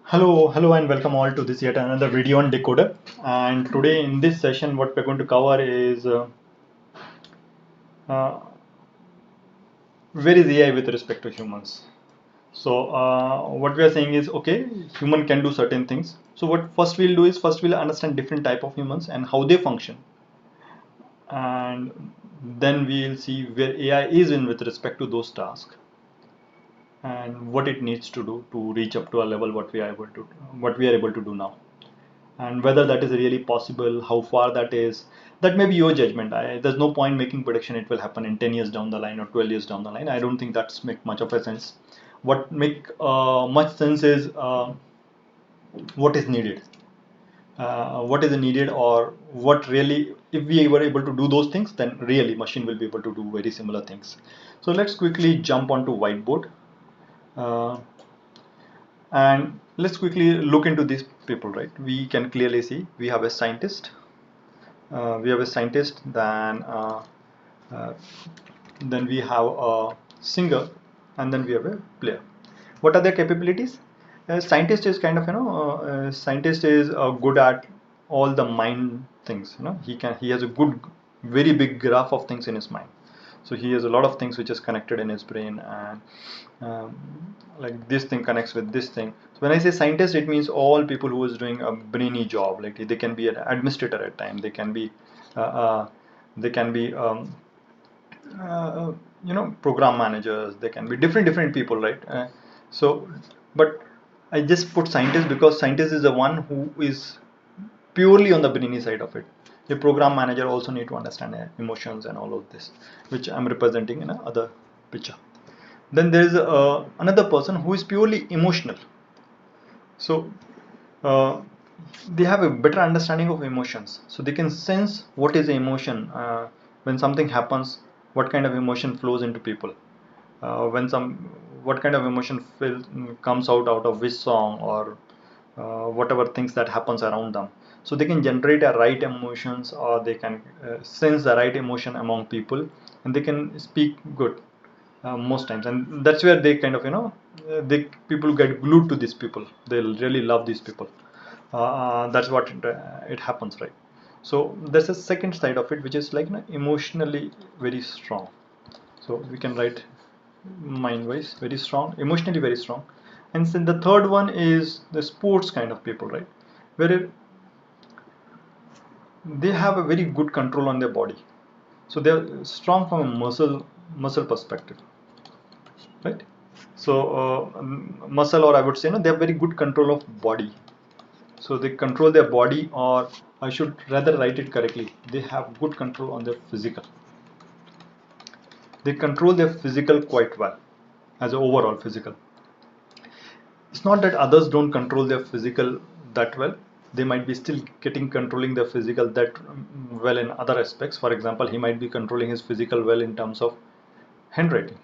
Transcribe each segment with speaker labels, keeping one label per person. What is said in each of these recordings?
Speaker 1: Hello and welcome all to this yet another video on Decoder. And today in this session what we're going to cover is uh, where is AI with respect to humans. So what we are saying is, okay, human can do certain things. So what first we'll do is first we'll understand different type of humans and how they function, and then we'll see where AI is in with respect to those tasks and what it needs to do to reach up to a level what we are able to do now. And whether that is really possible, how far that is, that may be your judgment. There's no point making prediction it will happen in 10 years down the line or 12 years down the line. I don't think that's make much of a sense. What make much sense is what is needed. What is needed, or what really, if we were able to do those things, then really machine will be able to do very similar things. So let's quickly jump onto whiteboard. Uh, and let's quickly look into these people, right? We can clearly see we have a scientist, uh, then we have a singer, and then we have a player. What are their capabilities? Scientist is kind of, scientist is good at all the mind things. He has a good, very big graph of things in his mind. So he has a lot of things which is connected in his brain, and like this thing connects with this thing. So when I say scientist, it means all people who is doing a brainy job. Like they can be an administrator at time, uh, uh, they can be uh, program managers, they can be different people, right? So but I just put scientist because scientist is the one who is purely on the brainy side of it. A program manager also need to understand emotions and all of this, which I'm representing in another picture. Then there is another person who is purely emotional. So uh, they have a better understanding of emotions, so they can sense what is the emotion when something happens, what kind of emotion flows into people, when some what kind of emotion comes out of which song, or whatever things that happens around them. So they can generate a right emotions, or they can sense the right emotion among people, and they can speak good most times. And that's where they kind of, they people get glued to these people, they really love these people. That's what it happens, right? So there's a second side of it, which is like, emotionally very strong. So we can write mind wise very strong, emotionally very strong. And then the third one is the sports kind of people, right? Where they have a very good control on their body. So they're strong from a muscle perspective, right? So muscle, or I would say, they have very good control of body. So they control their body, or I should rather write it correctly, they have good control on their physical. They control their physical quite well, as an overall physical. It's not that others don't control their physical that well. They might be still getting controlling their physical that well in other aspects. For example, he might be controlling his physical well in terms of handwriting.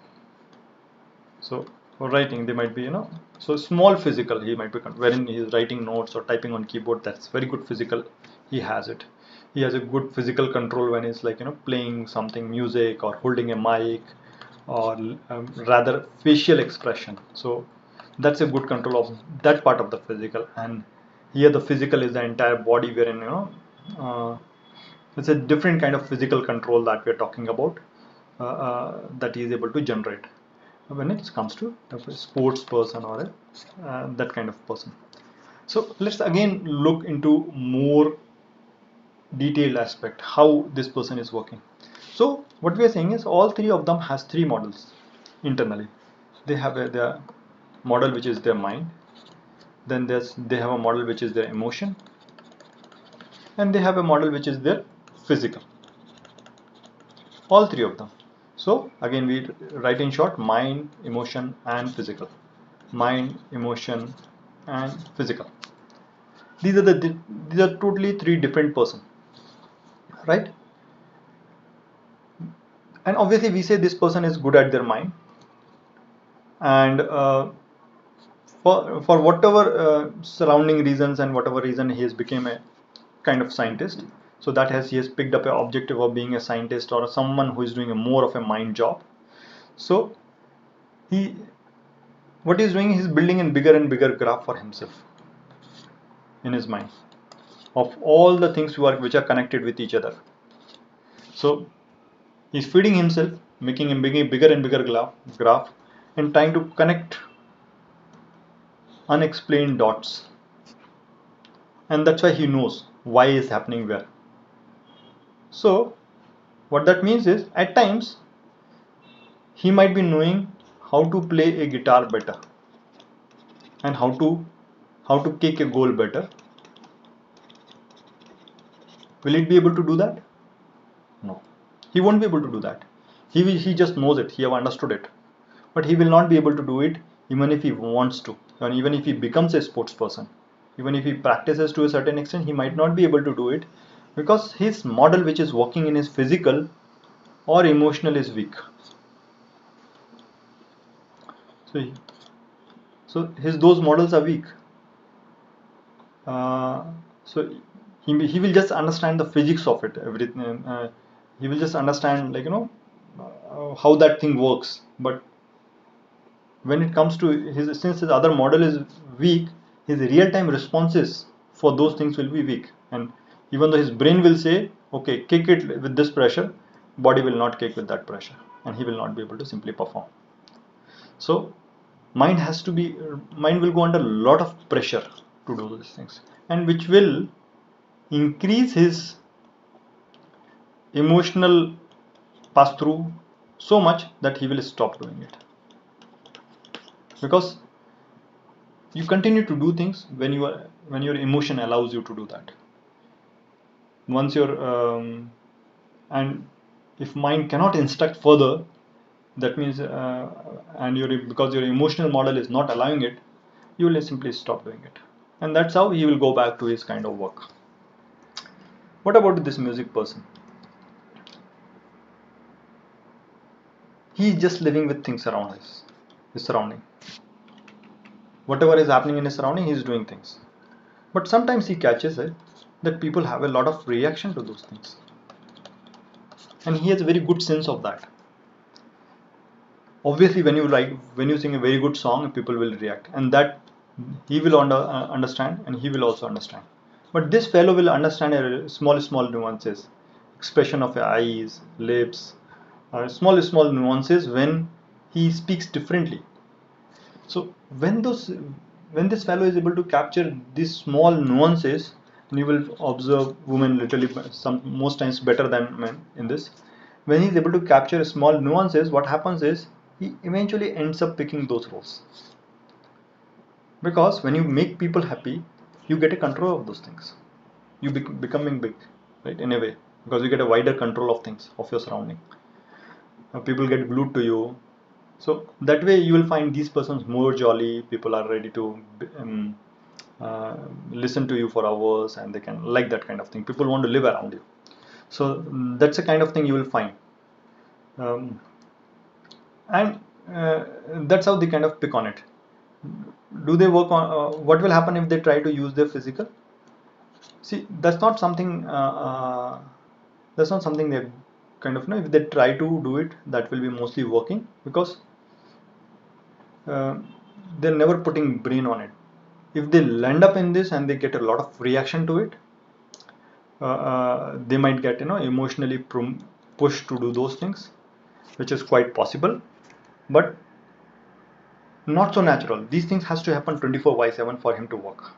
Speaker 1: So for writing, they might be, so small physical he might be wherein he is writing notes or typing on keyboard. That's very good physical. He has it. He has a good physical control when he's like, playing something music or holding a mic, or rather facial expression. So that's a good control of that part of the physical. And here the physical is the entire body, wherein, uh, it's a different kind of physical control that we're talking about, that he is able to generate when it comes to a sports person, or that kind of person. So let's again look into more detailed aspect how this person is working. So what we are saying is all three of them has three models internally. They have their model, which is their mind. Then they have a model which is their emotion, and they have a model which is their physical. All three of them. So again we write in short: mind, emotion, and physical. Mind, emotion, and physical. These are totally three different person, right? And obviously we say this person is good at their mind, and for whatever surrounding reasons and whatever reason he has become a kind of scientist. So that he has picked up an objective of being a scientist, or someone who is doing a more of a mind job. So he what he's doing, he's building a bigger and bigger graph for himself. in his mind of all the things which are connected with each other. So he's feeding himself, making him bigger and bigger graph, and trying to connect unexplained dots. And that's why he knows why is happening where. So what that means is, at times he might be knowing how to play a guitar better and how to kick a goal better. Will it be able to do that? No, he won't be able to do that. He just knows it, he have understood it, but he will not be able to do it even if he wants to, and even if he becomes a sports person, even if he practices to a certain extent, he might not be able to do it because his model which is working in his physical or emotional is weak. So, his those models are weak. So he will just understand the physics of it, everything. He will just understand, like, how that thing works. But when it comes to since his other model is weak, his real-time responses for those things will be weak. And even though his brain will say, okay, kick it with this pressure, body will not kick with that pressure, and he will not be able to simply perform. So mind will go under a lot of pressure to do these things, and which will increase his emotional pass through so much that he will stop doing it, because you continue to do things when your emotion allows you to do that. Once your and if mind cannot instruct further, that means and because your emotional model is not allowing it, you will simply stop doing it, and that's how he will go back to his kind of work. What about this music person? He is just living with things around his surrounding. Whatever is happening in his surrounding, he is doing things. But sometimes he catches it that people have a lot of reaction to those things, and he has a very good sense of that. Obviously, when you sing a very good song, people will react, and that he will understand, and he will also understand. But this fellow will understand a small nuances, expression of your eyes, lips, small nuances when he speaks differently. So when this fellow is able to capture these small nuances, and you will observe women literally some most times better than men in this. When he's able to capture small nuances, what happens is he eventually ends up picking those roles. Because when you make people happy, you get a control of those things. You becoming big, right? In a way, because you get a wider control of things, of your surrounding. People get glued to you. So that way you will find these persons more jolly. People are ready to uh, listen to you for hours, and they can like that kind of thing. People want to live around you. So that's the kind of thing you will find. Um, and that's how they kind of pick on it. Do they work on what will happen if they try to use their physical? See, that's not something they kind of, if they try to do it, that will be mostly working, because uh, they're never putting brain on it. If they land up in this and they get a lot of reaction to it, they might get emotionally pushed to do those things, which is quite possible, but not so natural. These things has to happen 24/7 for him to work.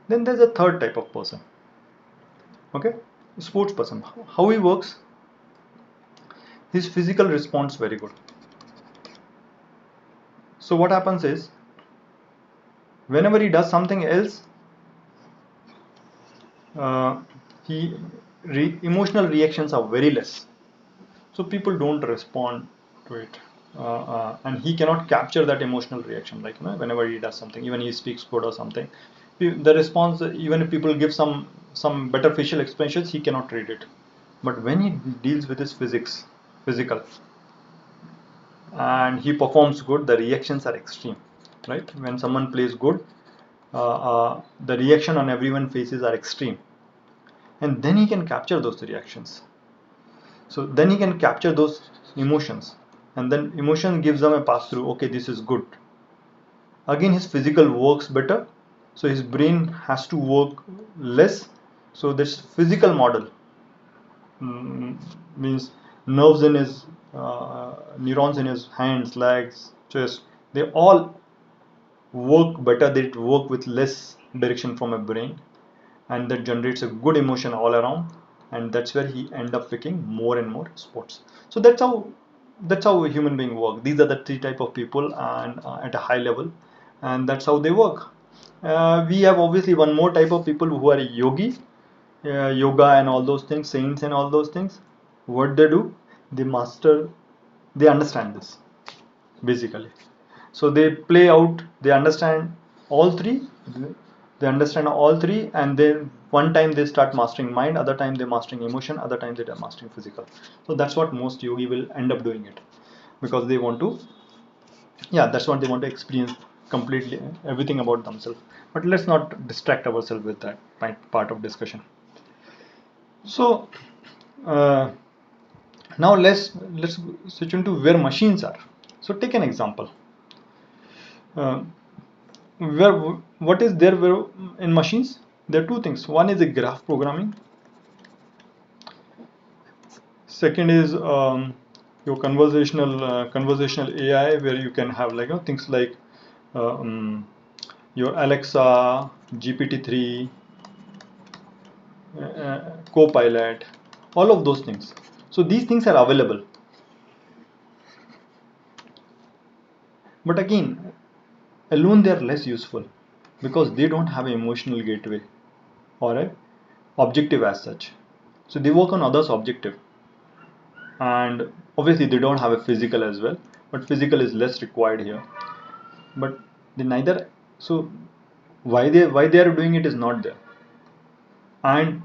Speaker 1: Then there's a third type of person. Okay, sports person. How he works? His physical response very good. So what happens is, whenever he does something else, uh, he emotional reactions are very less. So people don't respond to it, and he cannot capture that emotional reaction. Like, whenever he does something, even he speaks good or something, the response, even if people give some better facial expressions, he cannot read it. But when he deals with his physical, and he performs good, the reactions are extreme, right? When someone plays good, the reaction on everyone's faces are extreme, and then he can capture those reactions. So then he can capture those emotions, and then emotion gives them a pass through. Okay, this is good. Again, his physical works better, so his brain has to work less. So this physical model, means nerves in his neurons in his hands, legs, chest, they all work better, they work with less direction from a brain, and that generates a good emotion all around, and that's where he end up picking more and more sports. So that's how a human being work. These are the three type of people, and at a high level, and that's how they work. We have obviously one more type of people who are yogi, yoga and all those things, saints and all those things. What they do, they master, they understand this basically. So they play out, they understand all three, and then one time they start mastering mind, other time they're mastering emotion, other time they're mastering physical. So that's what most yogi will end up doing it, because they want to, yeah, that's what they want to experience completely everything about themselves. But let's not distract ourselves with that part of discussion. So uh, now let's switch into where machines are. So take an example. uh, where what is there where in machines? There are two things. One is a graph programming. Second is your conversational AI, where you can have, like, things like your Alexa, GPT-3, Copilot, all of those things. So these things are available. But again, alone they are less useful, because they don't have an emotional gateway or a objective as such. So they work on others' objective, and obviously they don't have a physical as well, but physical is less required here. But they neither. So why they are doing it is not there. And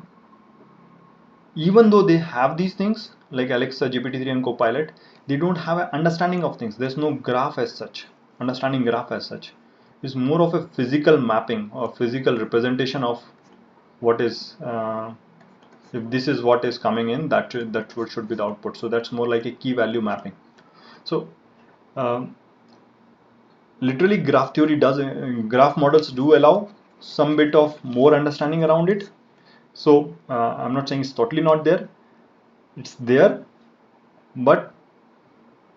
Speaker 1: even though they have these things like Alexa, GPT-3 and Copilot, they don't have an understanding of things. There's no graph as such, understanding graph as such. It's more of a physical mapping or physical representation of what is, if this is what is coming in, that should be the output. So that's more like a key value mapping. So um, literally graph theory does, graph models do allow some bit of more understanding around it. So I'm not saying it's totally not there, it's there, but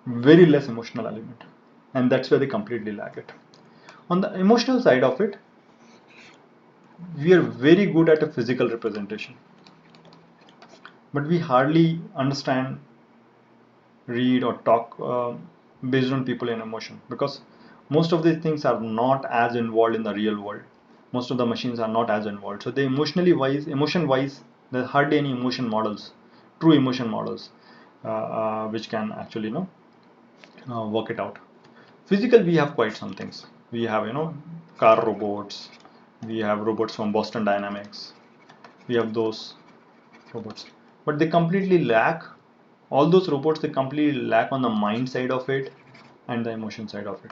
Speaker 1: very less emotional element, and that's where they completely lack it. On the emotional side of it, we are very good at a physical representation, but we hardly understand, read or talk based on people and emotion, because most of these things are not as involved in the real world. Most of the machines are not as involved, so they emotion wise, there's hardly any emotion models, true emotion models, which can actually work it out. Physical, we have quite some things. We have, car robots, we have robots from Boston Dynamics, we have those robots, but they completely lack, all those robots, they completely lack on the mind side of it and the emotion side of it.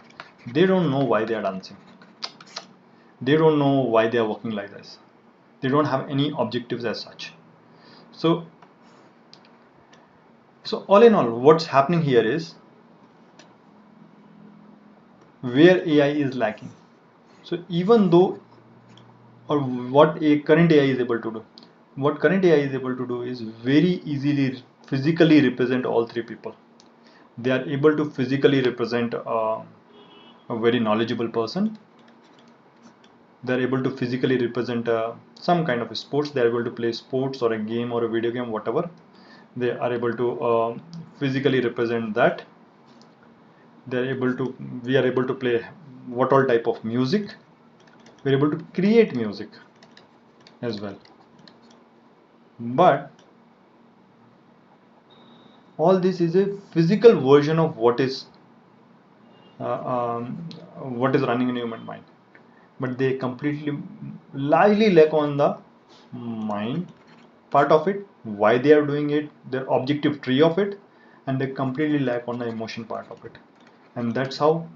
Speaker 1: They don't know why they are dancing, they don't know why they are working like this, they don't have any objectives as such. So so all in all, what's happening here is where AI is lacking. So even though, or what a current AI is able to do, what current AI is able to do is very easily physically represent all three people. They are able to physically represent a very knowledgeable person. They are able to physically represent some kind of sports. They are able to play sports or a game or a video game, whatever. They are able to physically represent that. They are able to. We are able to play what all type of music. We are able to create music as well. But all this is a physical version of uh, um, what is running in human mind, but they completely largely lack on the mind part of it, why they are doing it, their objective tree of it, and they completely lack on the emotion part of it. And that's how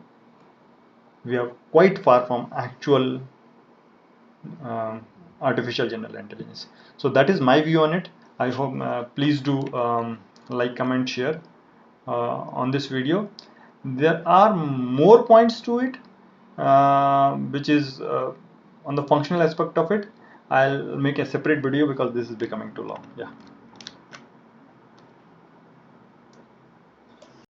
Speaker 1: we are quite far from actual um, artificial general intelligence. So that is my view on it. I hope, please do like, comment, share on this video. There are more points to it, which is on the functional aspect of it, I'll make a separate video because this is becoming too long. Yeah.